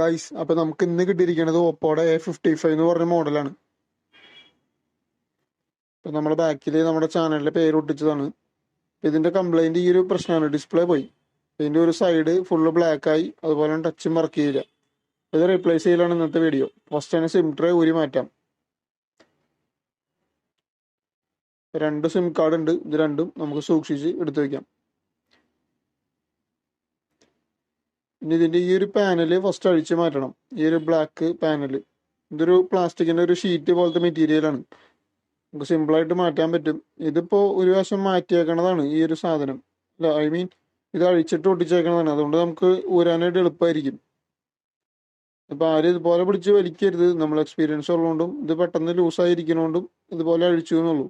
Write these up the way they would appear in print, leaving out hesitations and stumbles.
Guys, അപ്പൊ നമുക്ക് ഇന്ന് കിട്ടിയിരിക്കുന്നത് ഓപ്പോയുടെ A55 എന്ന് പറഞ്ഞ മോഡലാണ്. ഇപ്പൊ നമ്മുടെ ബാക്കിൽ നമ്മുടെ ചാനലിന്റെ പേര് ഒട്ടിച്ചതാണ്. ഇതിന്റെ കംപ്ലൈന്റ് ഈ ഒരു പ്രശ്നമാണ്, ഡിസ്പ്ലേ പോയി. ഇതിന്റെ ഒരു സൈഡ് ഫുള്ള് ബ്ലാക്ക് ആയി, അതുപോലെ ടച്ചും വർക്ക് ചെയ്യില്ല. ഇത് റീപ്ലേസ് ചെയ്യലാണ് ഇന്നത്തെ വീഡിയോ. ഫസ്റ്റ് തന്നെ സിം ട്രേ ഊരി മാറ്റാം. രണ്ട് സിം കാർഡ് ഉണ്ട്, ഇത് രണ്ടും നമുക്ക് സൂക്ഷിച്ച് എടുത്തു വെക്കാം. ഇനി ഇതിന്റെ ഈ ഒരു പാനല് ഫസ്റ്റ് അഴിച്ചു മാറ്റണം. ഈ ഒരു ബ്ലാക്ക് പാനല് ഇതൊരു പ്ലാസ്റ്റിക്കിന്റെ ഒരു ഷീറ്റ് പോലത്തെ മെറ്റീരിയലാണ്, നമുക്ക് സിമ്പിളായിട്ട് മാറ്റാൻ പറ്റും. ഇതിപ്പോ ഒരു വശം മാറ്റിയേക്കണതാണ് ഈ ഒരു സാധനം, അല്ല ഐ മീൻ ഇത് അഴിച്ചിട്ട് ഒട്ടിച്ചേക്കണതാണ്. അതുകൊണ്ട് നമുക്ക് ഊരാനായിട്ട് എളുപ്പമായിരിക്കും. അപ്പൊ ആരും ഇതുപോലെ പിടിച്ച് വലിക്കരുത്. നമ്മൾ എക്സ്പീരിയൻസ് ഉള്ളതുകൊണ്ടും ഇത് പെട്ടെന്ന് ലൂസായിരിക്കണോണ്ടും ഇതുപോലെ അഴിച്ചു എന്നുള്ളൂ.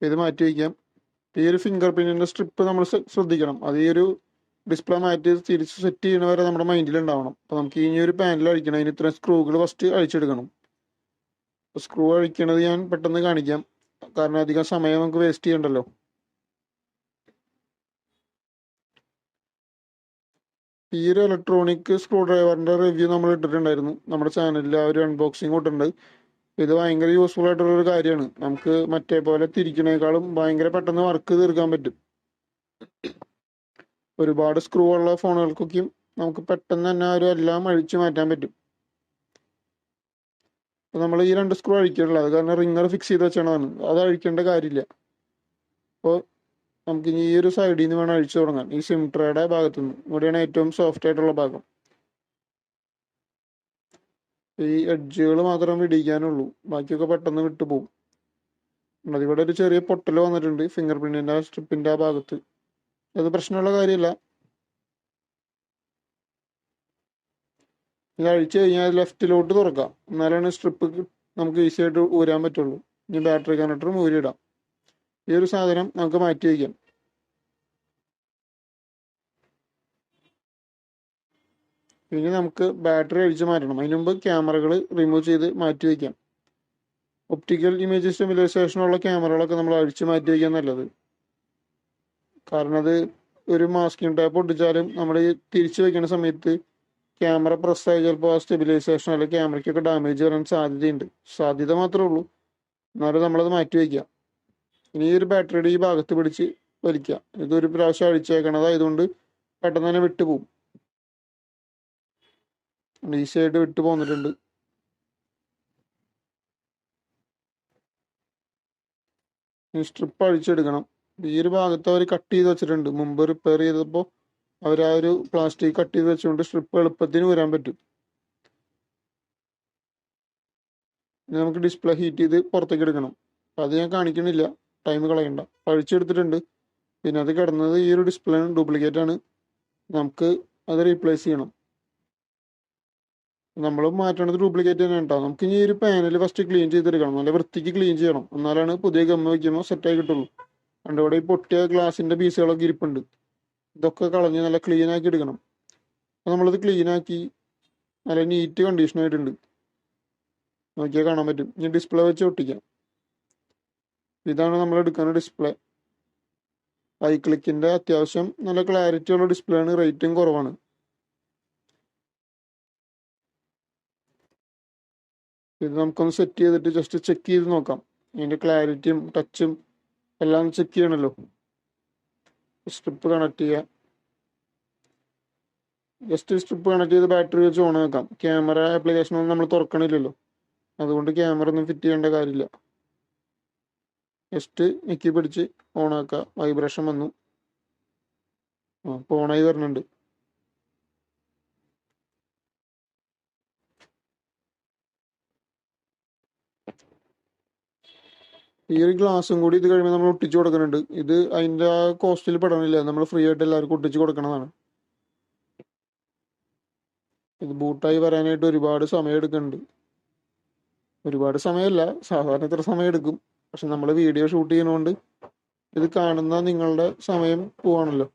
ഇത് മാറ്റി വയ്ക്കാം. ഈ ഒരു ഫിംഗർ പ്രിന്റിന്റെ സ്ട്രിപ്പ് നമ്മൾ ശ്രദ്ധിക്കണം. അത് ഈ ഒരു ഡിസ്പ്ലേ മാറ്റി തിരിച്ച് സെറ്റ് ചെയ്യണ വരെ നമ്മുടെ മൈൻഡിൽ ഉണ്ടാവണം. അപ്പൊ നമുക്ക് ഈ ഒരു പാനൽ അഴിക്കണം. അതിന് ഇത്രയും സ്ക്രൂകൾ ഫസ്റ്റ് അഴിച്ചെടുക്കണം. സ്ക്രൂ അഴിക്കണത് ഞാൻ പെട്ടെന്ന് കാണിക്കാം, കാരണം അധികം സമയം നമുക്ക് വേസ്റ്റ് ചെയ്യണ്ടല്ലോ. ഈ ഒരു ഇലക്ട്രോണിക് സ്ക്രൂ ഡ്രൈവറിന്റെ റിവ്യൂ നമ്മൾ ഇട്ടിട്ടുണ്ടായിരുന്നു നമ്മുടെ ചാനലിൽ. ആ ഒരു അൺബോക്സിങ് ഇട്ടിട്ടുണ്ട്. ഇത് ഭയങ്കര യൂസ്ഫുൾ ആയിട്ടുള്ള ഒരു കാര്യമാണ്. നമുക്ക് മറ്റേ പോലെ തിരിക്കണേക്കാളും ഭയങ്കര പെട്ടെന്ന് വർക്ക് തീർക്കാൻ പറ്റും. ഒരുപാട് സ്ക്രൂ ഉള്ള ഫോണുകൾക്കൊക്കെയും നമുക്ക് പെട്ടെന്ന് തന്നെ ഒരു എല്ലാം അഴിച്ചു മാറ്റാൻ പറ്റും. അപ്പൊ നമ്മൾ ഈ രണ്ട് സ്ക്രൂ അഴിക്കാറില്ല, അത് കാരണം റിങ്ങർ ഫിക്സ് ചെയ്ത് വെച്ചാണ്, അത് അഴിക്കേണ്ട കാര്യമില്ല. അപ്പോൾ നമുക്ക് ഇനി ഈ ഒരു സൈഡിൽ നിന്ന് വേണം അഴിച്ചു തുടങ്ങാൻ. ഈ സിം ട്രേയുടെ ഭാഗത്തുനിന്ന്, ഇവിടെയാണ് ഏറ്റവും സോഫ്റ്റ് ആയിട്ടുള്ള ഭാഗം. ഈ എഡ്ജുകൾ മാത്രം പിടിക്കാനുള്ളൂ, ബാക്കിയൊക്കെ പെട്ടെന്ന് വിട്ടുപോകും. അതിവിടെ ഒരു ചെറിയ പൊട്ടൽ വന്നിട്ടുണ്ട് ഫിംഗർ പ്രിന്റിന്റെ സ്ട്രിപ്പിന്റെ ആ ഭാഗത്ത്. അത് പ്രശ്നമുള്ള കാര്യമില്ല. ഇത് അഴിച്ചു കഴിഞ്ഞാൽ ലെഫ്റ്റിലോട്ട് തുറക്കാം, എന്നാലാണ് സ്ട്രിപ്പ് നമുക്ക് ഈസി ആയിട്ട് ഊരാൻ പറ്റുള്ളൂ. ഇനി ബാറ്ററി കണക്ടറും ഊരിയിടാം. ഈ ഒരു സാധനം നമുക്ക് മാറ്റി വയ്ക്കാം. ഇനി നമുക്ക് ബാറ്ററി അഴിച്ചു മാറ്റണം. അതിന് മുമ്പ് ക്യാമറകൾ റിമൂവ് ചെയ്ത് മാറ്റി വയ്ക്കാം. ഒപ്റ്റിക്കൽ ഇമേജ് സ്റ്റെബിലൈസേഷനുള്ള ക്യാമറകളൊക്കെ നമ്മൾ അഴിച്ചു മാറ്റി വയ്ക്കാൻ നല്ലത്. കാരണം അത് ഒരു മാസ്കിംഗ് ടാപ്പ് ഒട്ടിച്ചാലും നമ്മൾ തിരിച്ചു വെക്കുന്ന സമയത്ത് ക്യാമറ പ്രസ്സായി ചിലപ്പോൾ ആ സ്റ്റെബിലൈസേഷൻ അല്ലെങ്കിൽ ക്യാമറയ്ക്കൊക്കെ ഡാമേജ് വരാൻ സാധ്യതയുണ്ട്. സാധ്യത മാത്രമേ ഉള്ളൂ, എന്നാലും നമ്മളത് മാറ്റി വയ്ക്കാം. ഇനി ഈ ഒരു ബാറ്ററിയുടെ ഈ ഭാഗത്ത് പിടിച്ച് വലിക്കാം. ഇതൊരു പ്രാവശ്യം അഴിച്ചേക്കണതായതുകൊണ്ട് പെട്ടെന്ന് തന്നെ വിട്ടുപോകും. ഈസി ആയിട്ട് വിട്ടു പോന്നിട്ടുണ്ട്. ഈ സ്ട്രിപ്പ് അഴിച്ചെടുക്കണം. ഈ ഒരു ഭാഗത്ത് അവർ കട്ട് ചെയ്ത് വെച്ചിട്ടുണ്ട്. മുമ്പ് റിപ്പയർ ചെയ്തപ്പോൾ അവർ ആ ഒരു പ്ലാസ്റ്റിക് കട്ട് ചെയ്ത് വെച്ചുകൊണ്ട് സ്ട്രിപ്പ് എളുപ്പത്തിന് വരാൻ പറ്റും. ഇനി നമുക്ക് ഡിസ്പ്ലേ ഹീറ്റ് ചെയ്ത് പുറത്തേക്ക് എടുക്കണം. അപ്പം അത് ഞാൻ കാണിക്കണില്ല, ടൈം കളയണ്ട. അഴിച്ചെടുത്തിട്ടുണ്ട്. പിന്നെ അത് കിടന്നത് ഈ ഒരു ഡിസ്പ്ലേ ഡ്യൂപ്ലിക്കേറ്റ് ആണ്, നമുക്ക് അത് റീപ്ലേസ് ചെയ്യണം. നമ്മൾ മാറ്റേണ്ടത് ഡ്യൂപ്ലിക്കേറ്റ് തന്നെ ഉണ്ടാവും. നമുക്ക് ഇനി ഒരു പാനൽ ഫസ്റ്റ് ക്ലീൻ ചെയ്തെടുക്കണം, നല്ല വൃത്തിക്ക് ക്ലീൻ ചെയ്യണം, എന്നാലാണ് പുതിയ ഗമ്മ വയ്ക്കുമ്പോൾ സെറ്റായി കിട്ടുള്ളൂ. അതുകൊണ്ട് ഇവിടെ ഈ പൊട്ടിയ ഗ്ലാസിന്റെ പീസുകളൊക്കെ ഇരിപ്പുണ്ട്, ഇതൊക്കെ കളഞ്ഞ് നല്ല ക്ലീൻ ആക്കി എടുക്കണം. അപ്പം നമ്മളിത് ക്ലീൻ ആക്കി നല്ല നീറ്റ് കണ്ടീഷനായിട്ടുണ്ട്, നോക്കിയാൽ കാണാൻ പറ്റും. ഇനി ഡിസ്പ്ലേ വെച്ച് ഒട്ടിക്കാം. ഇതാണ് നമ്മൾ എടുക്കുന്ന ഡിസ്പ്ലേ. ഐക്ലിക്കിന്റെ അത്യാവശ്യം നല്ല ക്ലാരിറ്റി ഉള്ള ഡിസ്പ്ലേ ആണ്, റേറ്റും കുറവാണ്. ഇത് നമുക്കൊന്ന് സെറ്റ് ചെയ്തിട്ട് ജസ്റ്റ് ചെക്ക് ചെയ്ത് നോക്കാം. അതിന്റെ ക്ലാരിറ്റിയും ടച്ചും എല്ലാം ചെക്ക് ചെയ്യണമല്ലോ. സ്ട്രിപ്പ് കണക്ട് ചെയ്യാം. ജസ്റ്റ് സ്ട്രിപ്പ് കണക്ട് ചെയ്ത് ബാറ്ററി വെച്ച് ഓൺ ആക്കാം. ക്യാമറ ആപ്ലിക്കേഷൻ ഒന്നും നമ്മൾ തുറക്കണില്ലല്ലോ, അതുകൊണ്ട് ക്യാമറ ഒന്നും ഫിറ്റ് ചെയ്യേണ്ട കാര്യമില്ല. ജസ്റ്റ് ഞെക്കി പിടിച്ച് ഓൺ ആക്കുക. വൈബ്രേഷൻ വന്നു, ഇപ്പോൾ ഓണായി വരുന്നുണ്ട്. ഈ ഒരു ഗ്ലാസും കൂടി ഇത് കഴിയുമ്പോൾ നമ്മൾ ഒട്ടിച്ചു കൊടുക്കുന്നുണ്ട്. ഇത് അതിൻ്റെ ആ കോസ്റ്റിൽ പെടണില്ല, നമ്മൾ ഫ്രീ ആയിട്ട് എല്ലാവർക്കും ഒട്ടിച്ചു കൊടുക്കണതാണ്. ഇത് ബൂട്ടായി വരാനായിട്ട് ഒരുപാട് സമയം എടുക്കുന്നുണ്ട്. ഒരുപാട് സമയമല്ല, സാധാരണ ഇത്ര സമയം എടുക്കും. പക്ഷെ നമ്മൾ വീഡിയോ ഷൂട്ട് ചെയ്യുന്നതുകൊണ്ട് ഇത് കാണുന്ന നിങ്ങളുടെ സമയം പോവാണല്ലോ.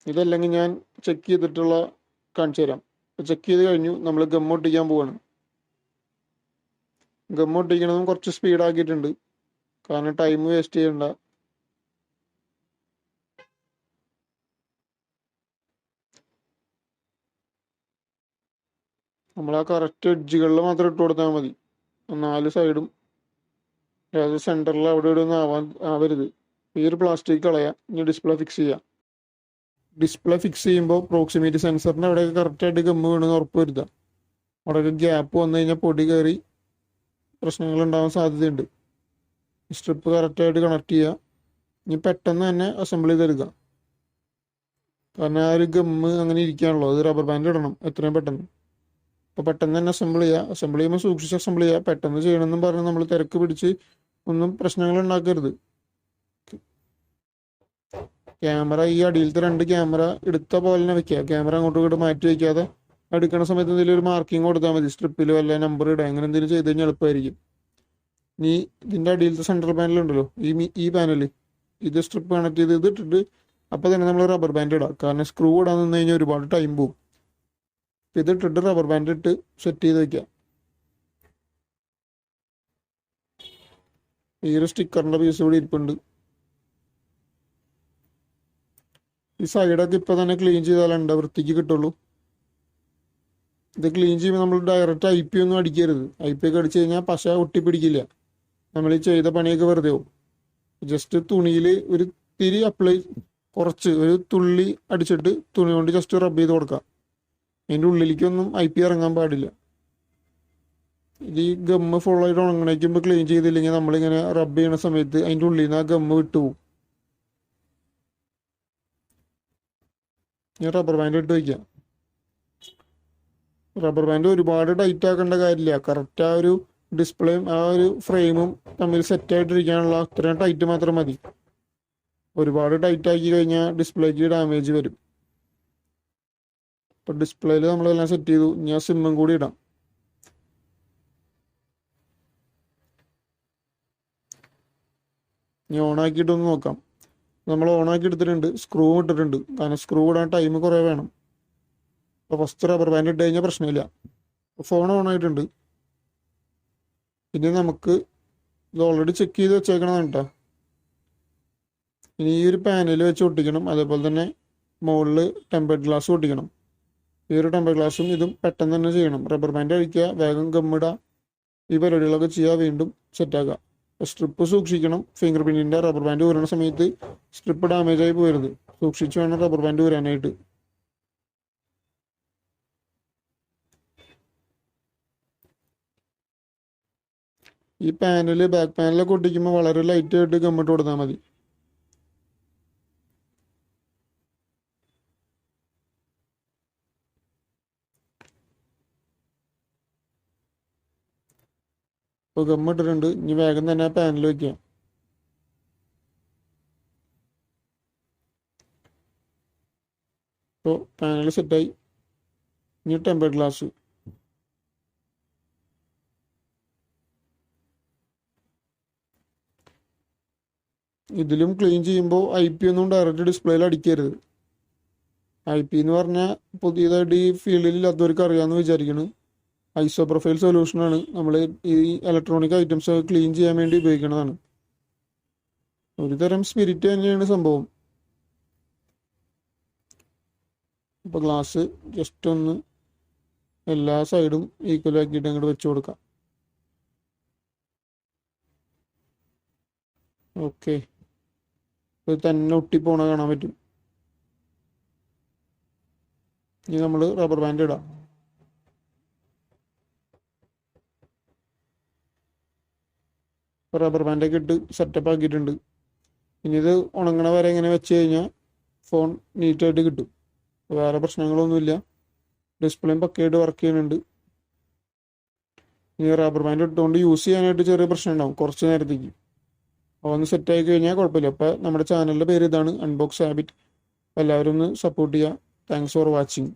ഇതല്ലെങ്കിൽ ഞാൻ ചെക്ക് ചെയ്തിട്ടുള്ള കാണിച്ചു തരാം. ചെക്ക് ചെയ്ത് കഴിഞ്ഞു, നമ്മൾ ഗം ഒട്ടിക്കാൻ പോവാണ്. ഗം ഒട്ടിക്കണതും കുറച്ച് സ്പീഡാക്കിയിട്ടുണ്ട്. കാരണം ടൈം വേസ്റ്റ് ചെയ്യണ്ട. നമ്മൾ ആ കറക്റ്റ് എഡ്ജുകളിൽ മാത്രം ഇട്ട് കൊടുത്താൽ മതി. 4 സൈഡും, അതായത് സെൻറ്ററിൽ അവിടെ ഇവിടെ ഒന്നും ആവരുത്. ഈ ഒരു പ്ലാസ്റ്റിക് കളയാം. ഇനി ഡിസ്പ്ലേ ഫിക്സ് ചെയ്യാം. ഡിസ്പ്ലേ ഫിക്സ് ചെയ്യുമ്പോൾ പ്രോക്സിമിറ്റി സെൻസറിൻ്റെ അവിടെയൊക്കെ കറക്റ്റായിട്ട് ഗമ്മ് വീണെന്ന് ഉറപ്പ് വരുത്താം. അവിടെയൊക്കെ ഗ്യാപ്പ് വന്നു കഴിഞ്ഞാൽ പൊടി കയറി പ്രശ്നങ്ങൾ ഉണ്ടാവാൻ സാധ്യതയുണ്ട്. സ്ട്രിപ്പ് കറക്റ്റായിട്ട് കണക്ട് ചെയ്യുക. ഇനി പെട്ടെന്ന് തന്നെ അസംബിൾ ചെയ്തെടുക്കുക. കാരണം ആ ഒരു ഗമ്മ് അങ്ങനെ ഇരിക്കുകയാണല്ലോ, അത് റബ്ബർ ബാൻഡ് ഇടണം എത്രയും പെട്ടെന്ന്. അപ്പോൾ പെട്ടെന്ന് തന്നെ അസംബിൾ ചെയ്യുക. അസംബിൾ ചെയ്യുമ്പോൾ സൂക്ഷിച്ച് അസംബിൾ ചെയ്യുക. പെട്ടെന്ന് ചെയ്യണമെന്നും പറഞ്ഞ് നമ്മൾ തിരക്ക് പിടിച്ച് ഒന്നും പ്രശ്നങ്ങൾ ഉണ്ടാക്കരുത്. ക്യാമറ ഈ അടിയിലത്തെ 2 ക്യാമറ എടുത്ത പോലെ തന്നെ വെക്കുക. ക്യാമറ അങ്ങോട്ടും ഇങ്ങോട്ട് മാറ്റി വയ്ക്കാതെ എടുക്കുന്ന സമയത്ത് എന്തെങ്കിലും ഒരു മാർക്കിംഗ് കൊടുത്താൽ മതി. സ്ട്രിപ്പിൽ വല്ല നമ്പർ ഇടുക അങ്ങനെ എന്തെങ്കിലും ചെയ്ത് കഴിഞ്ഞാൽ എളുപ്പമായിരിക്കും. ഇനി ഇതിൻ്റെ അടിയിലത്തെ സെൻട്രൽ പാനലുണ്ടല്ലോ, ഈ പാനൽ, ഇത് സ്ട്രിപ്പ് കണക്ട് ചെയ്ത് ഇട്ടിട്ട് അപ്പോൾ തന്നെ നമ്മൾ റബ്ബർ ബാൻഡ് ഇടാം. കാരണം സ്ക്രൂ ഇടാൻ നിന്ന് കഴിഞ്ഞാൽ ഒരുപാട് ടൈം പോകും. ഇതിട്ടിട്ട് റബ്ബർ ബാൻഡ് ഇട്ട് സെറ്റ് ചെയ്ത് വയ്ക്കുക. ഈ ഒരു സ്റ്റിക്കറിൻ്റെ പീസ് ഇവിടെ ഇരിപ്പുണ്ട്. ഈ സൈഡൊക്കെ ഇപ്പോൾ തന്നെ ക്ലീൻ ചെയ്താലുണ്ട് വൃത്തിക്ക് കിട്ടുള്ളൂ. ഇത് ക്ലീൻ ചെയ്യുമ്പോൾ നമ്മൾ ഡയറക്റ്റ് IP ഒന്നും അടിക്കരുത്. IP ഒക്കെ അടിച്ചു കഴിഞ്ഞാൽ പശ ഒട്ടിപ്പിടിക്കില്ല. നമ്മൾ ഈ ചെയ്ത പണിയൊക്കെ വെറുതെ ആവും. ജസ്റ്റ് തുണിയിൽ ഒരു തിരി കുറച്ച് ഒരു തുള്ളി അടിച്ചിട്ട് തുണി കൊണ്ട് ജസ്റ്റ് റബ്ബ് ചെയ്ത് കൊടുക്കുക. അതിൻ്റെ ഉള്ളിലേക്കൊന്നും IP ഇറങ്ങാൻ പാടില്ല. ഇത് ഈ ഗമ്മ് ഫുള്ളായിട്ട് ഉണങ്ങണേക്കുമ്പോൾ ക്ലീൻ ചെയ്തില്ലെങ്കിൽ നമ്മളിങ്ങനെ റബ്ബ് ചെയ്യണ സമയത്ത് അതിൻ്റെ ഉള്ളിൽ നിന്ന് ആ ഗമ്മ് വിട്ടുപോകും. ഞാൻ റബ്ബർ ബാൻഡ് ഇട്ട് വയ്ക്കാം. റബ്ബർ ബാൻഡ് ഒരുപാട് ടൈറ്റ് ആക്കേണ്ട കാര്യമില്ല. കറക്റ്റ് ആ ഒരു ഡിസ്പ്ലേയും ആ ഒരു ഫ്രെയിമും തമ്മിൽ സെറ്റായിട്ടിരിക്കാനുള്ള അത്രയും ടൈറ്റ് മാത്രം മതി. ഒരുപാട് ടൈറ്റ് ആക്കി കഴിഞ്ഞാൽ ഡിസ്പ്ലേക്ക് ഡാമേജ് വരും. ഇപ്പോൾ ഡിസ്പ്ലേയിൽ നമ്മളെല്ലാം സെറ്റ് ചെയ്തു. ഞാൻ സിമ്മും കൂടി ഇടാം. ഇനി ഓണാക്കിയിട്ടൊന്ന് നോക്കാം. നമ്മൾ ഓണാക്കി എടുത്തിട്ടുണ്ട്, സ്ക്രൂ ഇട്ടിട്ടുണ്ട്. കാരണം സ്ക്രൂ ഇടാൻ ടൈം കുറേ വേണം. അപ്പോൾ ഫസ്റ്റ് റബ്ബർ ബാൻഡ് ഇട്ട് കഴിഞ്ഞാൽ പ്രശ്നമില്ല. ഫോൺ ഓണായിട്ടുണ്ട്. ഇനി നമുക്ക് ഇത് ഓൾറെഡി ചെക്ക് ചെയ്ത് വെച്ചേക്കണതാണ് കേട്ടോ. ഇനി ഈ ഒരു പാനൽ വെച്ച് ഒട്ടിക്കണം. അതേപോലെ തന്നെ മുകളിൽ ടെമ്പേർഡ് ഗ്ലാസ് ഒട്ടിക്കണം. ഈ ഒരു ടെമ്പേർഡ് ഗ്ലാസും ഇതും പെട്ടെന്ന് തന്നെ ചെയ്യണം. റബ്ബർ ബാൻഡ് അഴിക്കുക, വേഗം ഗമ്മിടുക, ഈ പരിപാടികളൊക്കെ ചെയ്യുക, വീണ്ടും സെറ്റാക്കുക. സ്ട്രിപ്പ് സൂക്ഷിക്കണം. ഫിംഗർ പ്രിന്റിൻ്റെ റബ്ബർ ബാൻഡ് ഊരണ സമയത്ത് സ്ട്രിപ്പ് ഡാമേജ് ആയി പോകരുത്. സൂക്ഷിച്ച് വേണം റബ്ബർ ബാൻഡ് ഊരാനായിട്ട്. ഈ പാനൽ ബാക്ക് പാനലൊക്കെ ഒട്ടിക്കുമ്പോൾ വളരെ ലൈറ്റായിട്ട് ഗമ്മിട്ട് കൊടുത്താൽ മതി. ഇപ്പോൾ ഗമ്മിട്ടിട്ടുണ്ട്. ഇനി വേഗം തന്നെ ആ പാനൽ വയ്ക്കുക. ഇപ്പോൾ പാനൽ സെറ്റായി. ഇനി ടെമ്പേർഡ് ഗ്ലാസ്. ഇതിലും ക്ലീൻ ചെയ്യുമ്പോൾ IP ഒന്നും ഡയറക്റ്റ് ഡിസ്പ്ലേയിൽ അടിക്കരുത്. IP എന്ന് പറഞ്ഞാൽ പുതിയതായിട്ട് ഈ ഫീൽഡിൽ ഇല്ലാത്തവർക്ക് അറിയാമെന്ന് വിചാരിക്കുന്നു. ഐസോ പ്രൊഫൈൽ സൊല്യൂഷനാണ്. നമ്മൾ ഈ ഇലക്ട്രോണിക് ഐറ്റംസ് ക്ലീൻ ചെയ്യാൻ വേണ്ടി ഉപയോഗിക്കുന്നതാണ്. ഒരു തരം സ്പിരിറ്റ് തന്നെയാണ് സംഭവം. ഇപ്പോൾ ഗ്ലാസ് ജസ്റ്റ് ഒന്ന് എല്ലാ സൈഡും ഈക്വൽ ആക്കിയിട്ട് അങ്ങോട്ട് വെച്ച് കൊടുക്കാം. ഓക്കെ, ഇത് തന്നെ ഒട്ടിപ്പോണ കാണാൻ പറ്റും. ഇനി നമ്മൾ റബ്ബർ ബാൻഡ് ഇടാം. റബ്ബർ ബാൻഡൊക്കെ ഇട്ട് സെറ്റപ്പ് ആക്കിയിട്ടുണ്ട്. ഇനി ഇത് ഉണങ്ങണ വരെ ഇങ്ങനെ വെച്ച് കഴിഞ്ഞാൽ ഫോൺ നീറ്റായിട്ട് കിട്ടും. വേറെ പ്രശ്നങ്ങളൊന്നുമില്ല. ഡിസ്പ്ലേയും പക്കയായിട്ട് വർക്ക് ചെയ്യുന്നുണ്ട്. ഇനി റബ്ബർ ബാൻഡ് ഇട്ടുകൊണ്ട് യൂസ് ചെയ്യാനായിട്ട് ചെറിയ പ്രശ്നം ഉണ്ടാവും കുറച്ച് നേരത്തേക്ക്. അപ്പോൾ ഒന്ന് സെറ്റായി കഴിഞ്ഞാൽ കുഴപ്പമില്ല. അപ്പോൾ നമ്മുടെ ചാനലിൻ്റെ പേര് ഇതാണ്, അൺബോക്സ് ഹാബിറ്റ്. എല്ലാവരും ഒന്ന് സപ്പോർട്ട് ചെയ്യുക. Thanks for watching.